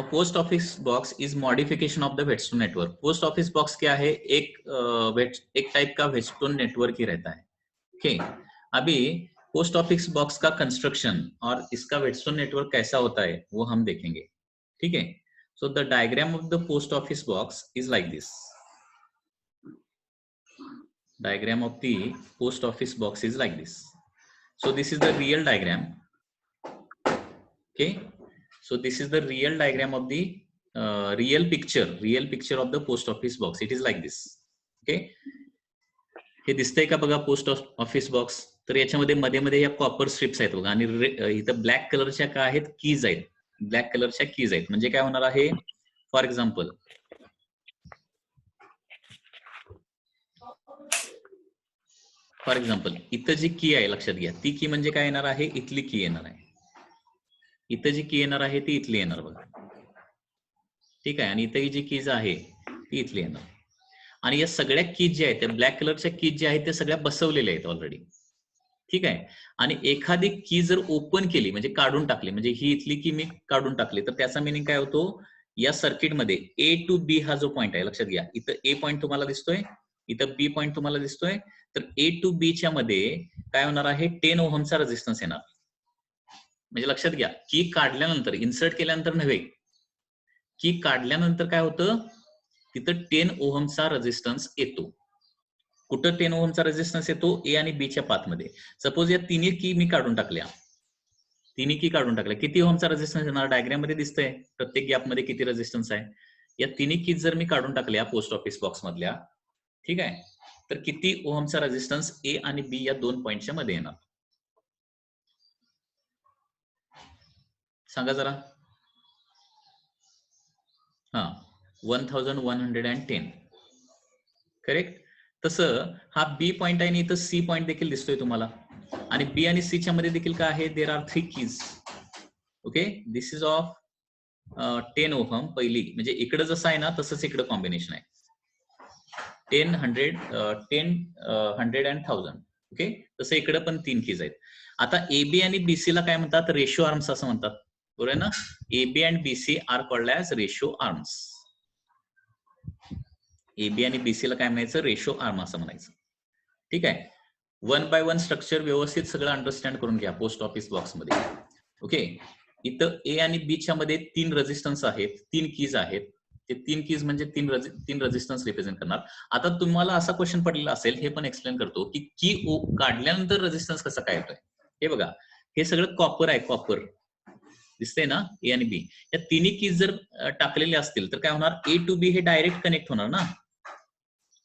Post office box is modification of the Wheatstone network. Post office box क्या है, एक type का Wheatstone network ही रहता है. ओके अभी पोस्ट ऑफिस बॉक्स का कंस्ट्रक्शन और इसका वेटस्टोन नेटवर्क कैसा होता है वो हम देखेंगे. ठीक है. So the diagram of the post office box is like this. Diagram of the post office box is like this. So this is the real diagram. Okay, so this is the real diagram of the real picture of the post office box. It is like this. Okay, हे दिसतंय का बघा post office box. तर याच्यामध्ये मध्ये मध्ये या copper strips आहेत बघा आणि इथं ब्लॅक कलरच्या काय आहेत, कीज आहेत. ब्लॅक कलरच्या कीज आहेत. म्हणजे काय होणार आहे, फॉर एक्झाम्पल इथं जी की आहे लक्षात घ्या, ती की म्हणजे काय येणार आहे, इथली की येणार आहे. इथं जी की येणार आहे ती इथली येणार बघा. ठीक आहे. आणि इथं जी कीज आहे ती इथली येणार. आणि या सगळ्या कीज ज्या आहेत त्या ब्लॅक कलरच्या कीज ज्या आहेत त्या सगळ्या बसवलेल्या आहेत ऑलरेडी. ठीक आहे. आणि एखादी की जर ओपन केली म्हणजे काढून टाकली, म्हणजे ही इथली की मी काढून टाकली, तर त्याचा मिनिंग काय होतो, या सर्किटमध्ये ए टू बी हा जो पॉईंट आहे लक्षात घ्या, इथं ए पॉईंट तुम्हाला दिसतोय, इथं बी पॉईंट तुम्हाला दिसतोय, तर ए टू बी च्या मध्ये काय होणार आहे, 10 ओहमचा रेझिस्टन्स येणार. म्हणजे लक्षात घ्या, की काढल्यानंतर, इन्सर्ट केल्यानंतर नव्हे, की काढल्यानंतर काय होतं, तिथं 10 ओहमचा रेझिस्टन्स येतो. कुठं 10 ओहमचा रेझिस्टन्स येतो, ए आणि बी च्या पाथमध्ये. सपोज या तिन्ही की मी काढून टाकल्या, किती ओहमचा रेझिस्टन्स येणार, डायग्राम मध्ये दिसतंय प्रत्येक गॅप मध्ये किती रेझिस्टन्स आहे. या तिन्ही की जर मी काढून टाकल्या पोस्ट ऑफिस बॉक्स मधल्या, ठीक आहे, तर किती ओहमचा रेझिस्टन्स ए आणि बी या दोन पॉइंटच्या मध्ये येणार सांगा जरा. हा 1110 करेक्ट. तसं हा बी पॉइंट आहे आणि इथं सी पॉइंट देखील दिसतोय तुम्हाला. आणि बी आणि सी च्या मध्ये देखील काय आहे, there are 3 keys. Okay, this is of 10 ohm पहिली, म्हणजे इकडं जसं आहे ना तसंच इकडं कॉम्बिनेशन आहे 10, 100 and 1000. ओके, तसं इकडं पण 3 कीज आहेत. आता एबी आणि बीसी ला काय म्हणतात, रेशो आर्म्स असं म्हणतात, बरोबर आहे ना. AB and BC are called as ratio arms. AB आणि बीसी ला काय म्हणायचं, रेशो आर्म असं म्हणायचं. ठीक आहे. 1 by 1 स्ट्रक्चर व्यवस्थित सगळं अंडरस्टँड करून घ्या पोस्ट ऑफिस बॉक्स मध्ये. ओके, इथं ए आणि बी च्या मध्ये 3 रेझिस्टन्स आहेत, 3 कीज आहेत. ते 3 कीज म्हणजे 3 रेझिस्टन्स रिप्रेझेंट करणार. आता तुम्हाला असा क्वेश्चन पडलेला असेल, हे पण एक्सप्लेन करतो की काढल्यानंतर रेझिस्टन्स कसा काय येतोय. हे बघा, हे सगळं कॉपर आहे, कॉपर दिसतंय ना, ए आणि बी. या तिन्ही कीज जर टाकलेले असतील तर काय होणार, ए टू बी हे डायरेक्ट कनेक्ट होणार ना,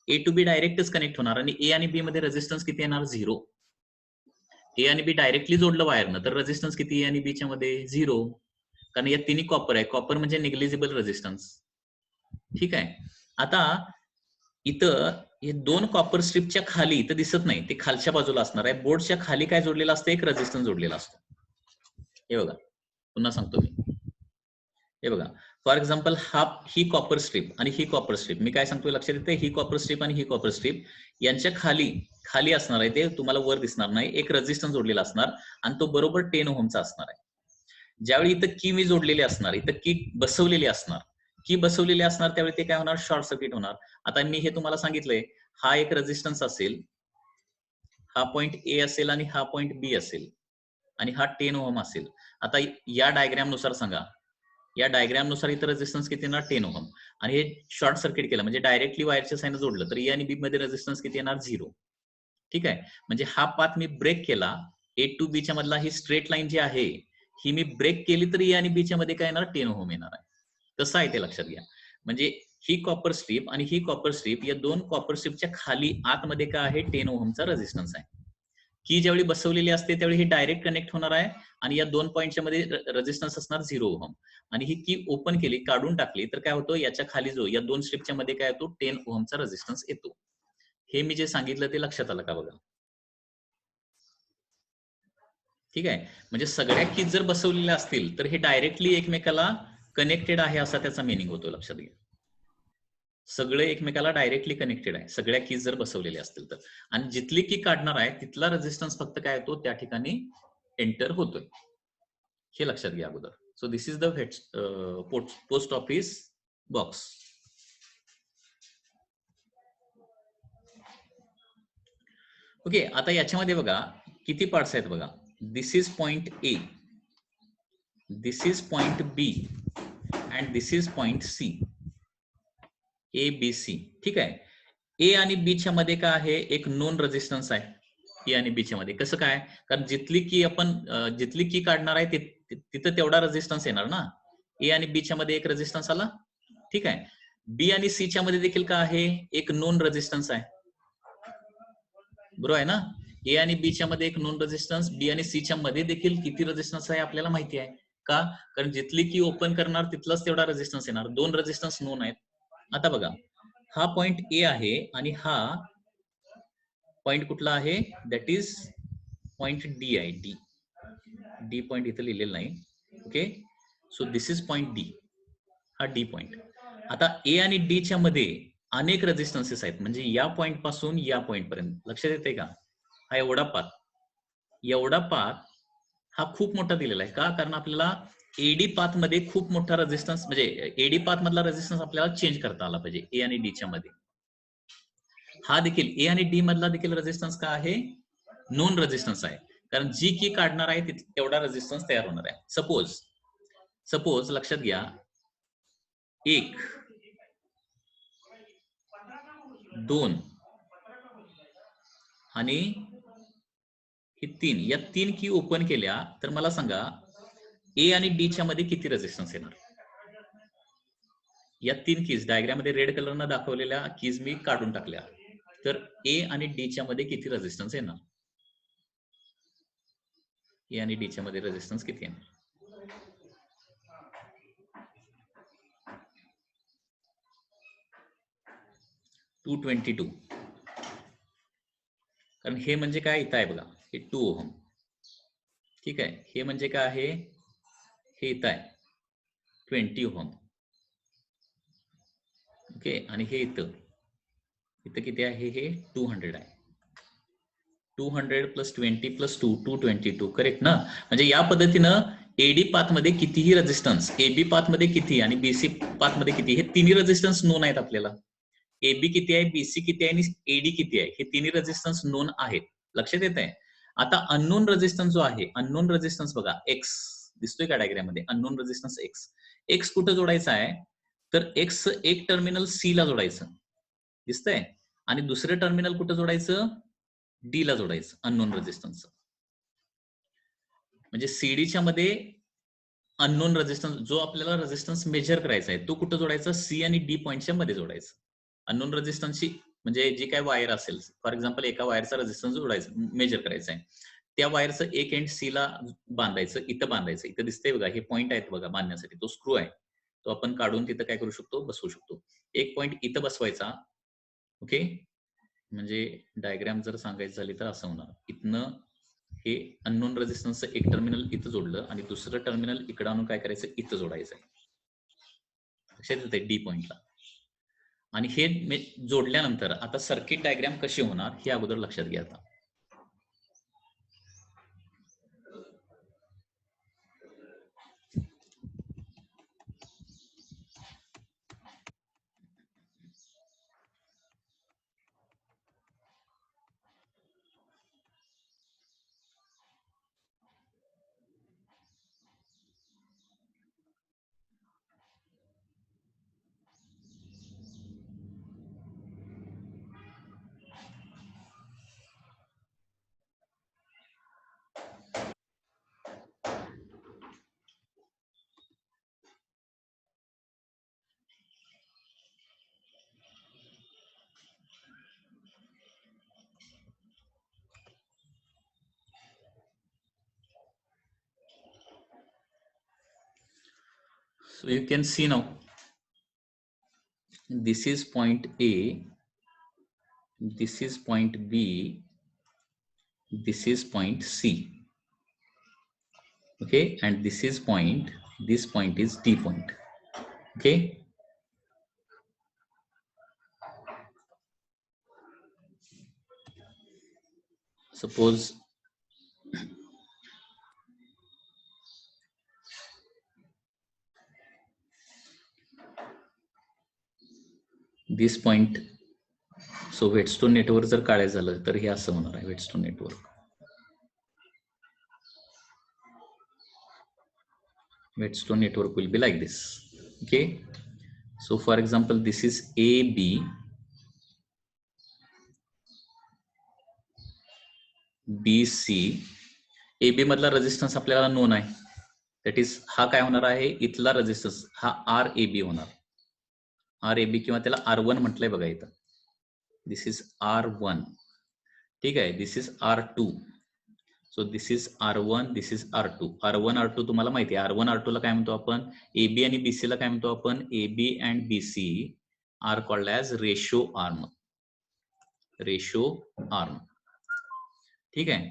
ए टू बी डायरेक्टच कनेक्ट होणार. आणि ए आणि बी मध्ये रेझिस्टन्स किती येणार, 0. ए आणि बी डायरेक्टली जोडलं वायरनं, तर रेझिस्टन्स किती ए आणि बी च्या मध्ये, 0. कारण या तिन्ही कॉपर आहे, कॉपर म्हणजे निग्लिजिबल रेझिस्टन्स. ठीक आहे. आता इथं हे 2 कॉपर स्ट्रिपच्या खाली इथं दिसत नाही, ते खालच्या बाजूला असणार आहे. बोर्डच्या खाली काय जोडलेलं असतं, एक रेझिस्टन्स जोडलेला असतो. हे बघा, पुन्हा सांगतो मी. हे बघा, फॉर एक्झाम्पल ही कॉपर स्ट्रीप आणि ही कॉपर स्ट्रीप, मी काय सांगतोय लक्षात येते, ही कॉपर स्ट्रीप आणि ही कॉपर स्ट्रीप यांच्या खाली असणार आहे, ते तुम्हाला वर दिसणार नाही, एक रेझिस्टन्स जोडलेला असणार आणि तो बरोबर 10 ओहमचा असणार आहे. ज्यावेळी इथं की मी जोडलेली असणार, इथं की बसवलेली असणार, त्यावेळी ते काय होणार, शॉर्ट सर्किट होणार. आता मी हे तुम्हाला सांगितलंय, हा एक रेझिस्टन्स असेल, हा पॉइंट ए असेल आणि हा पॉइंट बी असेल आणि हा 10 ओहम असेल. आता या डायग्राम नुसार सांगा, या डायग्राम नुसार इथं रेझिस्टन्स किती येणार, 10 ओहम. आणि हे शॉर्ट सर्किट केलं म्हणजे डायरेक्टली वायरच्या साईन जोडलं, तर ए आणि बी मध्ये रेझिस्टन्स किती येणार, 0. ठीक आहे. म्हणजे हा पाथ मी ब्रेक केला, ए टू बी च्या मधला ही स्ट्रेट लाईन जी आहे ही मी ब्रेक केली, तर ए आणि बी च्या मध्ये काय येणार, 10 ओहम येणार आहे. कसं आहे ते लक्षात घ्या. म्हणजे ही कॉपर स्ट्रीप आणि ही कॉपर स्ट्रीप, या 2 कॉपर स्ट्रीपच्या खाली आतमध्ये काय आहे, 10 ओहमचा रेझिस्टन्स आहे. की ज्यावेळी बसवलेली असते त्यावेळी ही डायरेक्ट कनेक्ट होणार आहे आणि या 2 पॉईंटच्या मध्ये रेझिस्टन्स असणार 0 ओहम. आणि ही की ओपन केली, काढून टाकली, तर काय होतं, याच्या खाली जो या 2 स्ट्रिपच्या मध्ये काय येतो, 10 ओहमचा रेझिस्टन्स येतो. हे मी जे सांगितलं ते लक्षात आलं का बघा. ठीक आहे. म्हणजे सगळ्या कीज जर बसवलेल्या असतील तर हे डायरेक्टली एकमेकाला कनेक्टेड आहे असा त्याचा मिनिंग होतो, लक्षात घ्या. सगळे एकमेकाला डायरेक्टली कनेक्टेड आहे, सगळ्या कीज जर बसवलेले असतील तर. आणि जिथली की काढणार आहे तिथला रेझिस्टन्स फक्त काय येतो, त्या ठिकाणी एंटर होतोय, हे लक्षात घ्या अगोदर. So this is the post office box. Okay, आता याच्यामध्ये बघा किती पार्ट्स आहेत बघा. This is point A, this is point B and this is point C. A B C. ठीक आहे. ए आणि बी च्या मध्ये काय आहे, एक नोन रेजिस्टन्स आहे. ए आणि बी च्या मध्ये कसं काय, कारण जिथली की काढणार आहे तिथं तेवढा रेजिस्टन्स येणार ना. ए आणि बी च्या मध्ये एक रेजिस्टन्स आला. ठीक आहे. बी आणि सी च्या मध्ये देखील काय आहे, एक नोन रेजिस्टन्स आहे. बरोबर आहे ना. ए आणि बी च्या मध्ये एक नोन रेजिस्टन्स, बी आणि सी च्या मध्ये देखील किती रेजिस्टन्स आहे आपल्याला माहिती आहे का, कारण जिथली की ओपन करणार तिथलाच तेवढा रेजिस्टन्स येणार. दोन रेजिस्टन्स नोन आहेत. आता बघा, हा पॉइंट ए आहे आणि हा पॉइंट कुठला आहे, दॅट इज पॉइंट डी आहे. डी पॉइंट इथं लिहिलेलं नाही. Okay, so this is point D. हा डी पॉइंट. आता ए आणि डी च्या मध्ये अनेक रेजिस्टन्सेस आहेत, म्हणजे या पॉइंट पासून या पॉइंट पर्यंत. लक्षात येते का, हा एवढा पाथ हा खूप मोठा दिलेला आहे. का, कारण आपल्याला एडी पाथ मध्ये खूप मोठा रेजिस्टन्स, म्हणजे एडी पाथ मधला रेजिस्टन्स आपल्याला चेंज करता आला पाहिजे ए आणि डी च्या मध्ये. हा देखील ए आणि डी मधला देखील रेजिस्टन्स काय आहे, नोन रेजिस्टन्स आहे, कारण जी की काढणार आहे तेवढा रेजिस्टन्स तयार होणार आहे. सपोज लक्षात घ्या, 1 2 आणि ही 3, या 3 की ओपन केल्या तर मला सांगा ए आणि डी च्या मध्ये किती रेजिस्टन्स येणार. या 3 कीज डायग्राम मध्ये रेड कलर न दाखवलेल्या कीज मी काढून टाकल्या, तर ए आणि डी च्या मध्ये किती रेजिस्टन्स येणार. ए आणि डी च्या मध्ये रेजिस्टन्स किती येणार. 222. कारण हे म्हणजे काय इथं आहे बघा, हे 2 ओहम. ठीक आहे. हे म्हणजे काय आहे, हे इथं आहे 20 ओहम. ओके, आणि हे इथं किती आहे, हे 200 आहे. 200 प्लस 20 प्लस 2, 222. करेक्ट ना. म्हणजे या पद्धतीनं एडी पाथ मध्ये कितीही रेजिस्टन्स, एबी पाथ मध्ये किती आणि बीसी पाथ मध्ये किती, हे तिन्ही रेजिस्टन्स नोन आहेत आपल्याला. एबी किती आहे, बीसी किती आहे आणि एडी किती आहे, हे तिन्ही रेजिस्टन्स नोन आहेत. लक्षात येत आहे. आता अननोन रेजिस्टन्स जो आहे, अननोन रेजिस्टन्स बघा, एक्स दिसतोय का डायग्राम मध्ये, अननोन रेजिस्टन्स एक्स कुठं जोडायचा आहे, तर एक्स एक टर्मिनल सी ला जोडायचं दिसतंय, आणि दुसरं टर्मिनल कुठं जोडायचं, डी ला जोडायचं अननोन रेजिस्टन्स. म्हणजे सीडीच्या मध्ये अननोन रेजिस्टन्स जो आपल्याला रेजिस्टन्स मेजर करायचा आहे तो कुठं जोडायचा, सी आणि डी पॉइंटच्या मध्ये जोडायचं. अननोन रेजिस्टन्सची म्हणजे जी काय वायर असेल, फॉर एक्झाम्पल एका वायरचा रेजिस्टन्स जोडायचा, मेजर करायचा आहे, त्या वायरचं एक एंड सी ला बांधायचं, इथं बांधायचं. इथं दिसतंय बघा, हे पॉइंट आहेत बघा बांधण्यासाठी, तो स्क्रू आहे, तो आपण काढून तिथं काय करू शकतो, बसवू शकतो. एक पॉइंट इथं बसवायचा. ओके, म्हणजे डायग्राम जर सांगायचं झाली तर असं होणार, इथनं हे अननोन रेजिस्टन्सचं एक टर्मिनल इथं जोडलं आणि दुसरं टर्मिनल इकडं आणून काय करायचं, इथं जोडायचं आहे. लक्षात येतंय, डी पॉइंटला. आणि हे जोडल्यानंतर आता सर्किट डायग्राम कशी होणार हे अगोदर लक्षात घ्या. आता so you can see now, this is point A, this is point B, this is point C. Okay, and this is point, this point is D point. Okay, suppose this point. So Wheatstone network जर काढायचं झालं तर हे असं होणार आहे. Wheatstone network, Whetstone network will be like this. Okay, so for example this is AB, BC. AB मधला resistance आपल्याला नोन आहे, दॅट इज हा काय होणार आहे, इथला रेजिस्टन्स हा RAB होणार. RAB किंवा त्याला R1 म्हटलंय बघा इथं. This is R1. ठीक आहे, this is R2. So this is R1, this is R2. R1 R2 तुम्हाला माहिती आहे. R1 R2 ला काय म्हणतो आपण, AB आणि BC ला काय म्हणतो आपण, AB and BC are called as ratio arm. Ratio arm. ठीक आहे.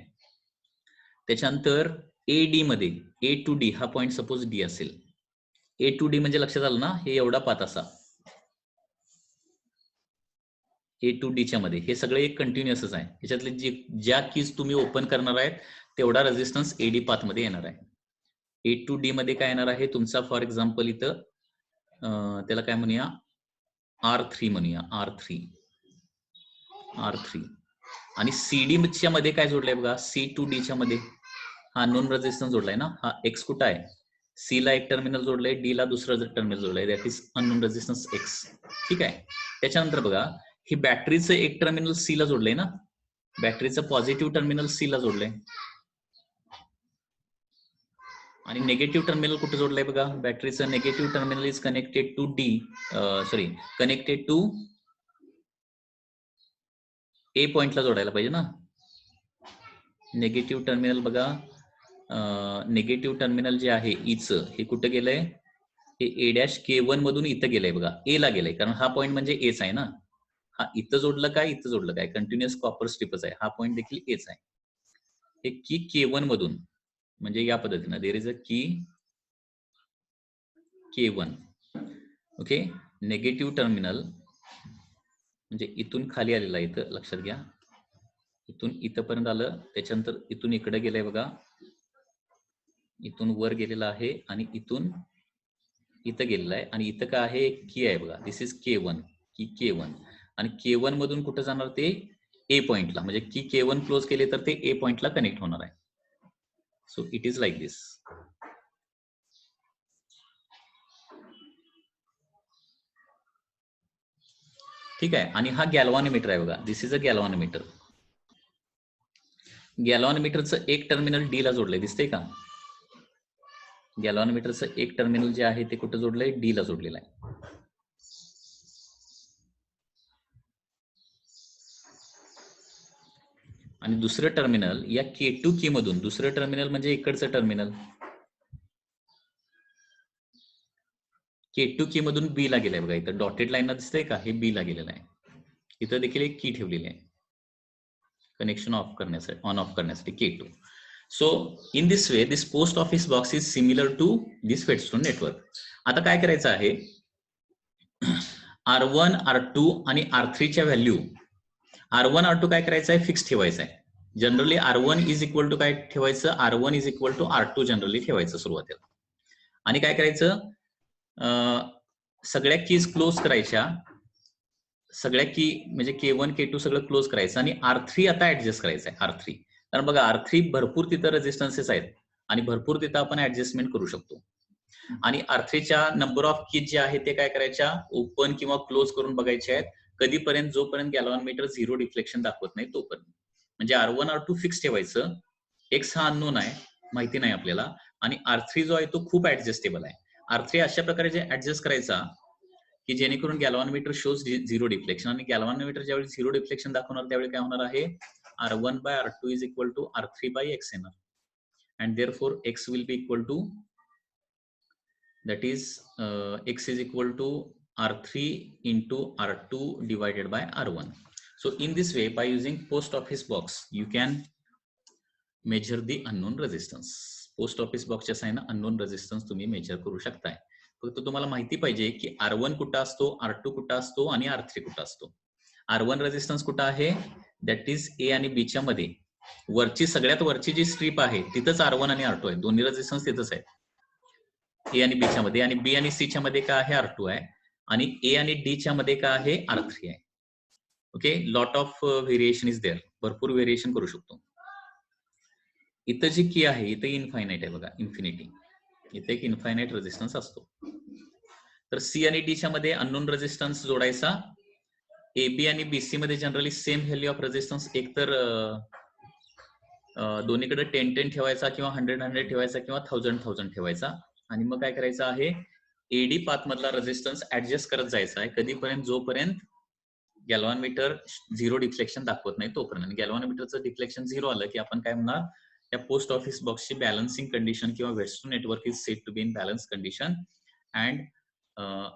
त्याच्यानंतर AD मध्ये A to D हा पॉइंट सपोज D असेल. A to D म्हणजे लक्षात आलं ना, हे एवढा पाथ असा. A to D च्या मध्ये हे सगळे एक कंटिन्युअसच आहे. याच्यातले ज्या कीज तुम्ही ओपन करणार आहेत तेवढा रेजिस्टन्स AD पाथ मध्ये येणार आहे. A to D मध्ये काय येणार आहे तुमचा, फॉर एक्झाम्पल इथं त्याला काय म्हणूया, R3 म्हणूया, R3. आणि CD च्या मध्ये काय जोडलंय बघा, C to D च्या मध्ये हा नॉन रेजिस्टन्स जोडलाय ना. हा X कुठं आहे, C ला एक टर्मिनल जोडलंय, D ला दुसरं टर्मिनल जोडलंय, that is unknown resistance X. ठीक आहे. त्याच्यानंतर बघा ही बॅटरीचं एक टर्मिनल C ला जोडलंय ना, बॅटरीचं पॉझिटिव्ह टर्मिनल C ला जोडलंय आणि निगेटिव्ह टर्मिनल कुठे जोडलंय बघा, बॅटरीचं negative terminal is connected to connected to A पॉइंटला जोडायला पाहिजे ना. निगेटिव्ह टर्मिनल बघा, निगेटिव्ह टर्मिनल जे आहे ईचं हे कुठं गेलंय, हे A'K1 मधून इथं गेलंय बघा, A ला गेलंय, कारण हा पॉइंट म्हणजे Aच आहे ना. हा इथं जोडलं काय, इथं जोडलं काय, कंटिन्युअस कॉपर स्ट्रिपच आहे, हा पॉइंट देखील Aच आहे. हे की K1 मधून म्हणजे या पद्धतीनं देयर इज अ की K1. ओके, निगेटिव्ह टर्मिनल म्हणजे इथून खाली आलेला आहे, इथं लक्षात घ्या, इथून इथपर्यंत आलं, त्याच्यानंतर इथून इकडे गेलंय बघा, इथून वर गेलेला आहे आणि इथून इथं गेलेला आहे आणि इथं काय आहे, की आहे बघा, दिस इज K1, की K1. आणि K1 मधून कुठं जाणार ते A पॉइंटला, म्हणजे की K1 क्लोज केले तर ते A पॉइंटला कनेक्ट होणार आहे. सो इट इज लाईक दिस. ठीक आहे. आणि हा गॅल्व्हॅनोमीटर आहे बघा, दिस इज अ गॅल्व्हॅनोमीटर. गॅल्व्हॅनोमीटरचं एक टर्मिनल D ला जोडलंय, दिसतंय का. गॅल्व्हॅनोमीटरचं एक टर्मिनल जे आहे ते कुठं जोडलंय, D ला जोडलेलं आहे. आणि दुसरं टर्मिनल या K2 की मधून, दुसरं टर्मिनल म्हणजे इकडचं टर्मिनल K2 की मधून B ला गेलंय बघा, इथं डॉटेड लाईन दिसतंय का, हे B ला गेलेलं आहे. इथं देखील एक की ठेवलेली आहे कनेक्शन ऑफ करण्यासाठी, ऑन ऑफ करण्यासाठी K2. So in this way this post office box is similar to this Wheatstone network. आता काय करायचं आहे, R1, R2 आणि R3 च्या व्हॅल्यू, R1 R2 काय करायचं आहे, फिक्स ठेवायचं आहे. Generally R1 is equal to काय ठेवायचं, R1 is equal to R2 generally ठेवायचं सुरुवातीला. आणि काय करायचं, सगळ्या कीज क्लोज करायच्या, सगळ्या की म्हणजे K1 K2 सगळं क्लोज करायचं आणि R3 आता ऍडजस्ट करायचं आहे. R3 कारण बघा R3 भरपूर तिथं रेजिस्टन्सेस आहेत आणि भरपूर तिथं आपण ऍडजस्टमेंट करू शकतो. आणि R3च्या नंबर ऑफ कीज जे आहे ते काय करायच्या, ओपन किंवा क्लोज करून बघायचे आहेत, कधीपर्यंत, जोपर्यंत गॅल्व्हॅनोमीटर 0 डिफ्लेक्शन दाखवत नाही तोपर्यंत. म्हणजे R1 R2 फिक्स ठेवायचं, X हा अननोन आहे, माहिती नाही आपल्याला, आणि R3 जो आहे तो खूप ऍडजस्टेबल आहे. R3 अशा प्रकारे जे ऍडजस्ट करायचा की जेणेकरून गॅल्व्हॅनोमीटर शोज 0 डिफ्लेक्शन, आणि गॅल्व्हॅनोमीटर ज्यावेळी 0 डिफ्लेक्शन दाखवणार त्यावेळी काय होणार आहे, R1 by R2 is equal to R3 by X येणार, and therefore X will be equal to, that is X is equal to R3 into R2 divided by R1. So in this way, by using post office box, you can measure the unknown resistance. Post office बॉक्सच्या साहाय्याने unknown resistance तुम्ही major करू शकताय. फक्त तुम्हाला माहिती पाहिजे की R1 कुठं असतो, R2 कुठं असतो आणि R3 कुठं असतो. R1 रेजिस्टन्स कुठं आहे, दॅट इज A आणि B च्या मध्ये, वरची सगळ्यात वरची जी स्ट्रीप आहे तिथंच R1 आणि R2 आहे, दोन्ही रेजिस्टन्स तिथंच आहे A आणि B च्या मध्ये, आणि B आणि C च्या मध्ये काय आहे, R2 आहे. आणि ए आणि डी च्या मध्ये काय आहे R3 आहे. Okay, lot of variation is there, भरपूर व्हेरिएशन करू शकतो. इथं जी की आहे इथं इनफायनाइट आहे बघा, इन्फिनिटी. इथे एक इनफायनाइट रेझिस्टन्स असतो. तर सी आणि डी च्या मध्ये अननोन रेझिस्टन्स जोडायचा. AB आणि BC मध्ये generally same value of resistance एकतर दोन्हीकडे 10-10 ठेवायचा किंवा 100-100 ठेवायचा किंवा 1000-1000 ठेवायचा. आणि मग काय करायचं आहे, एडी पाथ मधला रेझिस्टन्स ऍडजस्ट करत जायचा आहे कधीपर्यंत, जोपर्यंत गॅल्व्हॅनोमीटर 0 डिफ्लेक्शन दाखवत नाही तोपर्यंत. आणि गॅल्व्हॅनोमीटरचं डिफ्लेक्शन 0 आलं की आपण काय म्हणणार, त्या पोस्ट ऑफिस बॉक्सची बॅलन्सिंग कंडिशन किंवा Wheatstone network is set to be in balance condition and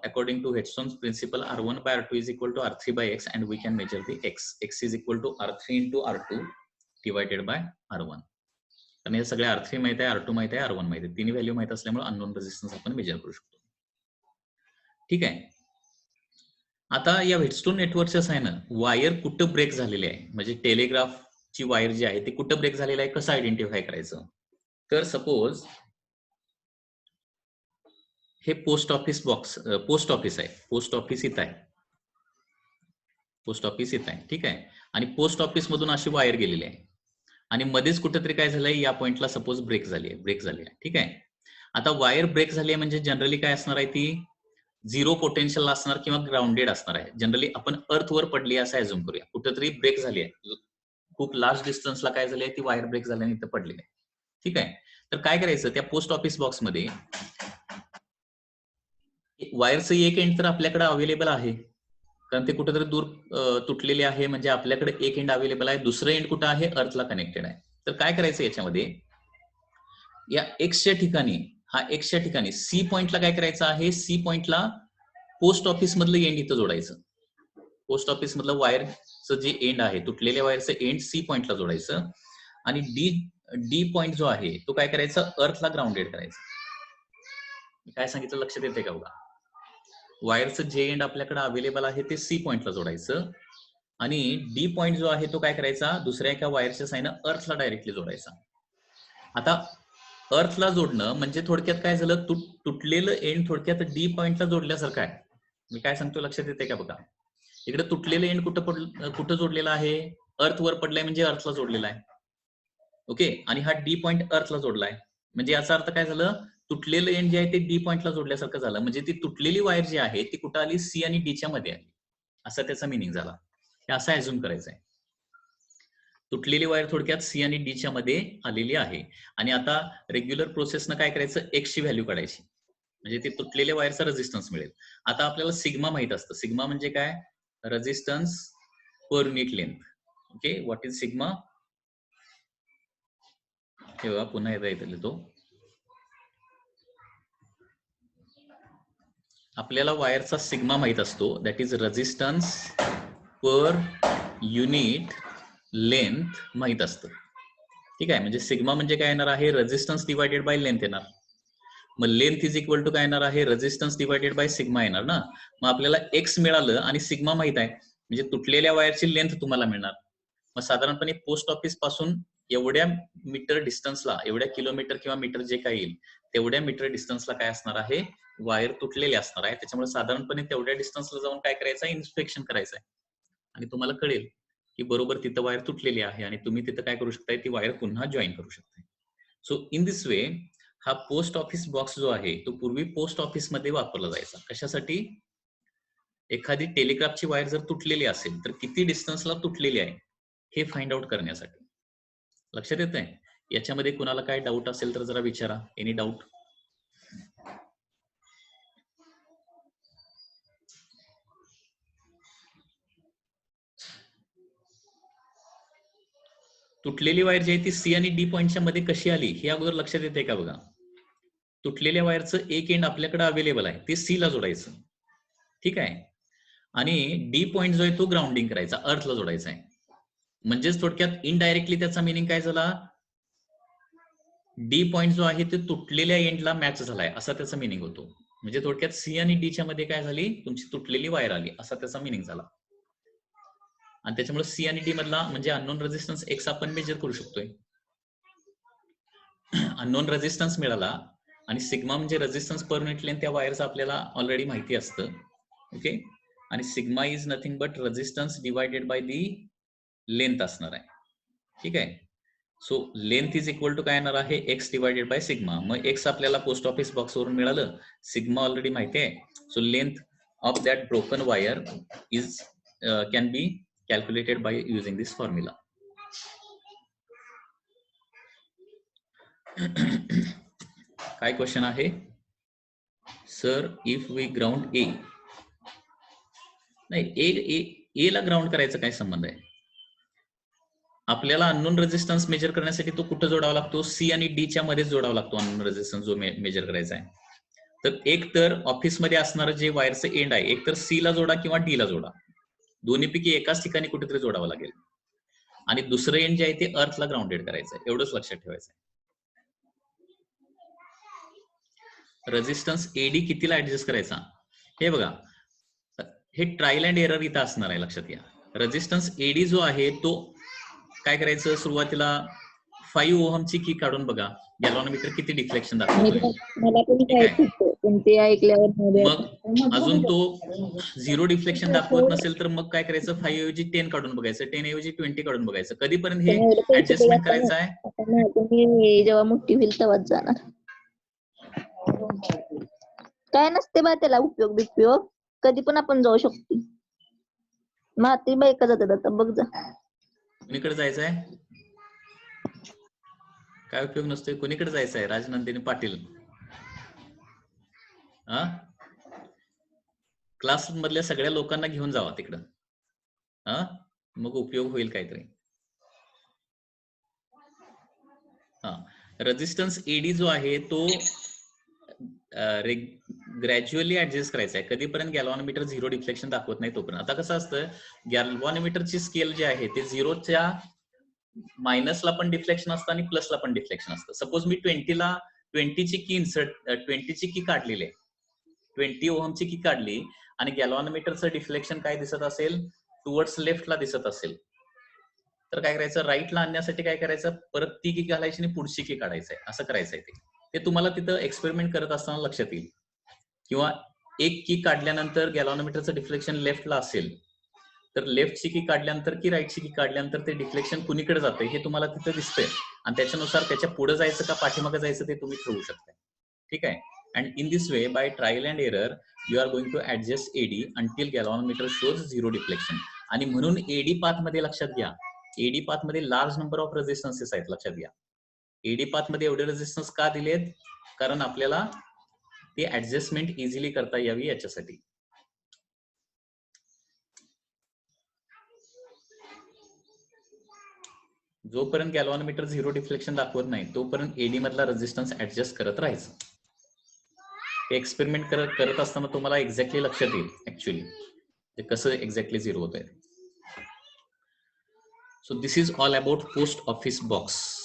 according to Wheatstone's principle, R1 by R2 is equal to R3 by X, and we can measure the X. X is equal to R3 into R2 divided by R1. आणि हे सगळे R3 माहित आहे, R2 माहित आहे, R1 माहित आहे. तिन्ही व्हॅल्यू माहित असल्यामुळे अननोन रेझिस्टन्स आपण मेजर करू शकतो. ठीक आहे. आता या व्हेटस्टोन नेटवर्कच्या साहाय्यानं वायर कुठं ब्रेक झालेली आहे, म्हणजे टेलिग्राफची वायर जी आहे ती कुठं ब्रेक झालेली आहे, कसं आयडेंटिफाय करायचं. तर सपोज हे post office box, post office आहे, पोस्ट ऑफिस इथं आहे, पोस्ट ऑफिस इथं आहे. ठीक आहे. आणि पोस्ट ऑफिस मधून अशी वायर गेलेली आहे आणि मध्येच कुठेतरी काय झालंय, या पॉइंटला सपोज ब्रेक झाली आहे. ठीक आहे. आता वायर ब्रेक झाली आहे म्हणजे जनरली काय असणार आहे, ती 0 पोटेन्शियल असणार किंवा ग्राउंडेड असणार आहे. जनरली आपण अर्थवर पडली असं ऍझ्युम करूया. कुठेतरी ब्रेक झाली आहे, खूप लार्ज डिस्टन्सला काय झाली आहे, ती वायर ब्रेक झाल्याने इथं पडलेली आहे. ठीक आहे. तर काय करायचं, त्या पोस्ट ऑफिस बॉक्समध्ये वायरचं एक एंड तर आपल्याकडे अवेलेबल आहे, कारण ते कुठेतरी दूर तुटलेले आहे, म्हणजे आपल्याकडे एक एंड अवेलेबल आहे. दुसरं एंड कुठं आहे, अर्थला कनेक्टेड आहे. तर काय करायचं याच्यामध्ये, या एक्सच्या ठिकाणी, हा एक्सच्या ठिकाणी सी पॉइंटला काय करायचं आहे, सी पॉइंटला पोस्ट ऑफिस मधलं एंड इथं जोडायचं. पोस्ट ऑफिस मधलं वायरचं जे एंड आहे, तुटलेल्या वायरचं एंड सी पॉइंटला जोडायचं. आणि डी पॉइंट जो आहे तो काय करायचा, अर्थला ग्राउंडेड करायचं. काय सांगितलं लक्षात येते का बघा. वायरचं जे एंड आपल्याकडे अवेलेबल आहे ते सी पॉइंटला जोडायचं आणि डी पॉइंट जो आहे तो काय करायचा, दुसऱ्या एका वायरच्या साहाय्यानं अर्थला डायरेक्टली जोडायचा. आता अर्थला जोडणं म्हणजे थोडक्यात काय झालं, तुटलेलं एंड थोडक्यात डी पॉइंटला जोडल्यासारखं आहे. मी काय सांगतो लक्षात येते का बघा. इकडे तुटलेलं एंड कुठं जोडलेलं आहे, अर्थवर पडलाय म्हणजे अर्थला जोडलेला आहे. ओके. आणि हा डी पॉइंट अर्थला जोडलाय, म्हणजे याचा अर्थ काय झालं, तुटलेलं एंड जे आहे ते डी पॉइंटला जोडल्यासारखं झालं. म्हणजे ती तुटलेली वायर जी आहे ती कुठं आली, सी आणि डी च्या मध्ये आली, असा त्याचा मिनिंग झाला. हे असं ऍझ्युम करायचं आहे. तुटलेली वायर थोडक्यात सी आणि डी च्या मध्ये आलेली आहे. आणि आता रेग्युलर प्रोसेसनं काय करायचं, एक्स ची व्हॅल्यू काढायची, म्हणजे ते तुटलेल्या वायरचा रेझिस्टन्स मिळेल. आता आपल्याला सिग्मा माहित असतं. सिग्मा म्हणजे काय, resistance per unit length. Okay. What is sigma, हे बघा पुन्हा एकदा इथे लिहितो. आपल्याला वायरचा सिग्मा माहित असतो, that is resistance per unit length माहित असतं. ठीक आहे. म्हणजे सिग्मा म्हणजे काय येणार आहे, रेझिस्टन्स डिवायडेड बाय लेंथ येणार. मग लेंथ इज इक्वल टू काय येणार आहे, रेझिस्टन्स डिवायडेड बाय सिग्मा येणार ना. मग आपल्याला एक्स मिळालं आणि सिग्मा माहित आहे, म्हणजे तुटलेल्या वायरची लेंथ तुम्हाला मिळणार. मग साधारणपणे पोस्ट ऑफिस पासून एवढ्या मीटर डिस्टन्सला, एवढ्या किलोमीटर किंवा मीटर जे काही येईल तेवढ्या मीटर डिस्टन्सला काय असणार आहे, वायर तुटलेली असणार आहे. त्याच्यामुळे साधारणपणे तेवढ्या डिस्टन्सला जाऊन काय करायचं, इन्स्पेक्शन करायचं आहे. आणि तुम्हाला कळेल की बरोबर तिथं वायर तुटलेली आहे आणि तुम्ही तिथं काय करू शकताय, ती वायर पुन्हा जॉईन करू शकताय. सो इन दिस वे हा पोस्ट ऑफिस बॉक्स जो आहे तो पूर्वी पोस्ट ऑफिस मध्ये वापरला जायचा. कशासाठी, एखादी टेलिग्राफची वायर जर तुटलेली असेल तर किती डिस्टन्सला तुटलेली आहे हे फाइंड आउट करण्यासाठी. लक्षात येत आहे. याच्यामध्ये कुणाला काय डाऊट असेल तर जरा विचारा. Any doubt. तुटलेली वायर जी आहे ती सी आणि डी पॉइंटच्या मध्ये कशी आली हे अगोदर लक्षात येते का बघा. तुटलेल्या वायरचं एक एंड आपल्याकडे अवेलेबल आहे, ते सी ला जोडायचं. ठीक आहे. आणि डी पॉइंट जो आहे तो ग्राउंडिंग करायचा, अर्थला जोडायचा आहे. म्हणजेच थोडक्यात इनडायरेक्टली त्याचा मिनिंग काय झाला, डी पॉइंट जो आहे ते तुटलेल्या एंडला मॅच झालाय असा त्याचा मिनिंग होतो. म्हणजे थोडक्यात सी आणि डी च्या मध्ये काय झाली, तुमची तुटलेली वायर आली असा त्याचा मिनिंग झाला. आणि त्याच्यामुळे सी आणि डी मधला म्हणजे अननोन रेझिस्टन्स एक्स आपण मेजर करू शकतोय. अननोन रेझिस्टन्स मिळाला आणि सिग्मा म्हणजे रेझिस्टन्स पर युनिट लेंथ त्या वायरचं आपल्याला ऑलरेडी माहिती असतं. ओके. आणि sigma is nothing but resistance divided by the length असणार आहे. ठीक आहे. So length is equal to काय येणार आहे, एक्स डिवायडेड बाय सिग्मा. मग एक्स आपल्याला पोस्ट ऑफिस बॉक्स वरून मिळालं, सिग्मा ऑलरेडी माहिती आहे. So length of that broken wire is can be calculated by using this formula. काय क्वेश्चन आहे sir, if we ground A, नाही ए ला ग्राउंड करायचं काय संबंध आहे? आपल्याला अननोन रेझिस्टन्स मेजर करण्यासाठी तो कुठं जोडावा लागतो, सी आणि डी च्या मध्ये जोडावा लागतो अननोन रेझिस्टन्स जो मेजर करायचा आहे. तर एक तर ऑफिसमध्ये असणारं जे वायरचं एंड आहे, एक तर सी ला जोडा किंवा डी ला जोडा, दोन्हीपैकी एकाच ठिकाणी कुठेतरी जोडावं लागेल. आणि दुसरं एंड जे आहे ते अर्थला ग्राउंडेड करायचं आहे, एवढंच लक्षात ठेवायचं आहे. रेझिस्टन्स एडी कितीला ऍडजस्ट करायचा, हे बघा, हे ट्रायल अँड एरर इथं असणार आहे, लक्षात घ्या. रेझिस्टन्स एडी जो आहे तो काय करायचं, सुरुवातीला 5 ओहमची की काढून बघा, गॅलव्हॅनोमीटर किती डिफ्लेक्शन दाखवतोय. मग अजून तो 0 डिफ्लेक्शन दाखवत नसेल तर मग काय करायचं, 5 ऐवजी 10 काढून बघायचं, 10 ऐवजी 20 काढून बघायचं. कधीपर्यंत हे ऍडजस्टमेंट करायचं आहे, जेव्हा मोठी होईल तेव्हाच जाणार. काय नसते बा त्याला उपयोग बिपयोग, कधी पण आपण जाऊ शकतो. माती बायका जातात आता, बघ जा. कुणीकडे जायचंय, काय उपयोग नसतोय, कुणीकडे जायचंय, राजनंदिनी पाटील. हा, क्लास मधल्या सगळ्या लोकांना घेऊन जावा तिकडं, हा, मग उपयोग होईल काहीतरी. हा, रेझिस्टन्स एडी जो आहे तो ग्रॅज्युअली ऍडजस्ट करायचा आहे, कधीपर्यंत गॅल्व्हॅनोमीटर 0 डिफ्लेक्शन दाखवत नाही तोपर्यंत. आता कसं असतं, गॅल्व्हॅनोमीटरची स्केल जी आहे ते 0च्या मायनसला पण डिफ्लेक्शन असतं आणि प्लसला पण डिफ्लेक्शन असतं. सपोज मी 20ची की इन्सर्ट 20ची की काढलेली आहे, 20 ओहमची की काढली आणि गॅल्व्हॅनोमीटरचं डिफ्लेक्शन काय दिसत असेल, टुवर्ड्स लेफ्टला दिसत असेल, तर काय करायचं, राईटला आणण्यासाठी काय करायचं, परत ती की घालायची आणि पुढची की काढायचंय, असं करायचंय. ते तुम्हाला तिथं एक्सपेरिमेंट करत असताना लक्षात येईल. किंवा एक की काढल्यानंतर गॅल्व्हॅनोमीटरचं डिफ्लेक्शन लेफ्टला असेल तर लेफ्टची की काढल्यानंतर की राईटची की काढल्यानंतर ते डिफ्लेक्शन कुणीकडे जातंय हे तुम्हाला तिथं दिसतंय, आणि त्याच्यानुसार त्याच्या पुढे जायचं का पाठीमागे जायचं ते तुम्ही ठरवू शकता. ठीक आहे. And in this way, by trial and error, you are going to adjust AD until galvanometer shows 0 deflection. आणि म्हणून एडी पाथ मध्ये लक्षात घ्या, एडी पाथ मध्ये लार्ज नंबर ऑफ रेझिस्टन्सेस आहेत, लक्षात घ्या. एडी पाथ मध्ये एवढे रेझिस्टन्स का दिलेत, कारण आपल्याला ती ऍडजस्टमेंट इझिली करता यावी याच्यासाठी. जोपर्यंत गॅल्व्हॅनोमीटर 0 डिफ्लेक्शन दाखवत नाही तोपर्यंत एडी मधला रेझिस्टन्स ऍडजस्ट करत राहायचं. ते एक्सपेरिमेंट करत असताना तुम्हाला एक्झॅक्टली लक्षात येईल ऍक्च्युअली कसं एक्झॅक्टली 0 होत आहे. So this is all about post office box.